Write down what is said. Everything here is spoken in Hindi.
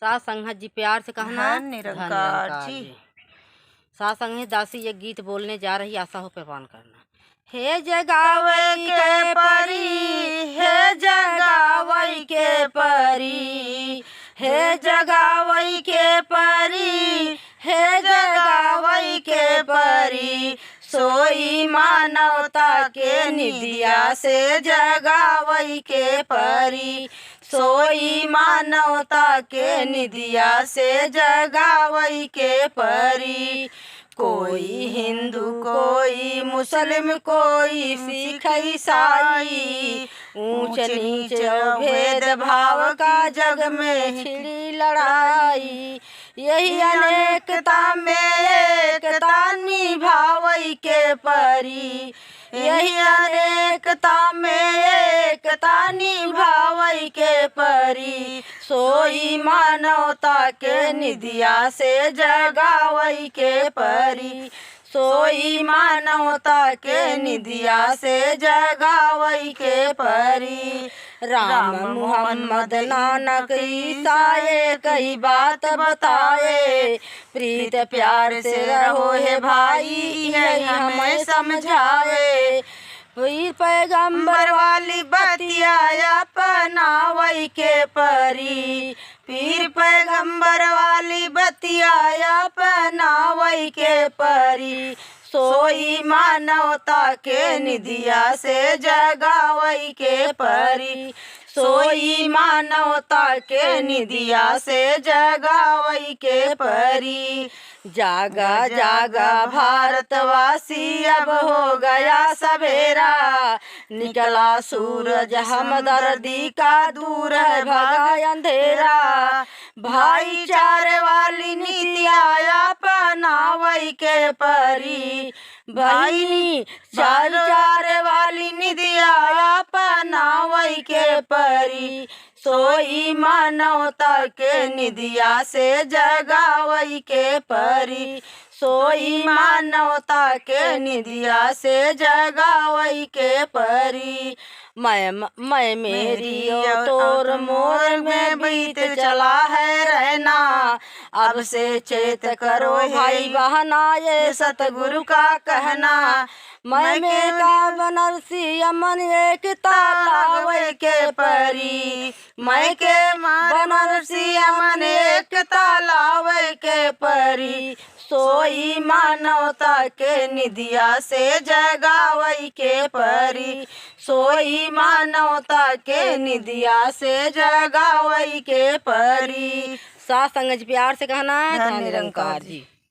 सास संगत जी प्यार से कहना धन निरंकार जी। सास संगत दासी ये गीत बोलने जा रही, आशा हो पेपान करना। हे जगावई के परी, हे जगावई के परी, हे जगावई के परी, हे जगावई के परी, सोई मानवता के निदिया से जगावई के परी, सोई मानवता के निदिया से जगावई के परी। कोई हिंदू, कोई मुस्लिम, कोई सिख ईसाई, ऊंच नीच भेद भाव का जग में छिड़ी लड़ाई। यही अनेकता में एकता निभावई के परी, यही अनेकता में एकता निभावई के परी, सोई मानवता के निदिया से जगावई के परी, सोई मानवता के निदिया से जगावई के परी। राम मोहम्मद नानक ईसाए कई बात बताए, प्रीत प्यार से रहो है भाई यही हमें समझाए। पीर पैगंबर वाली बतिया अपनावई के परी, पीर पैगंबर वाली बतिया अपनावई के परी, सोई मानवता के निदिया से जगावई के परी, सोई मानवता के निदिया से जगावई के परी। जागा जागा भारतवासी अब हो गया सवेरा, निकला सूरज हमदर्दी का दूर है भगा अंधेरा। भाईचारे वाली नीतियाँ अपनावई के परी, भाईचारे वाली नीतियाँ अपनावई के परी, सोई मानवता के निदिया से जगावई के परी, सोई मानवता के निदिया से जगावई के परी। मैं मेरी और तोर मोर में बीत चला है रहना, अब से चेत करो भाई बहना ये सतगुरु का कहना। मैं मेरा बनारसी अमन एकता लावई के परी, मैं के बनारसी अमन एकता लावई के परी, सोई मानवता के निदिया से जगावई के परी, सोई मानवता के निदिया से जगावई के परी। सास संगत प्यार से कहना धन निरंकार जी।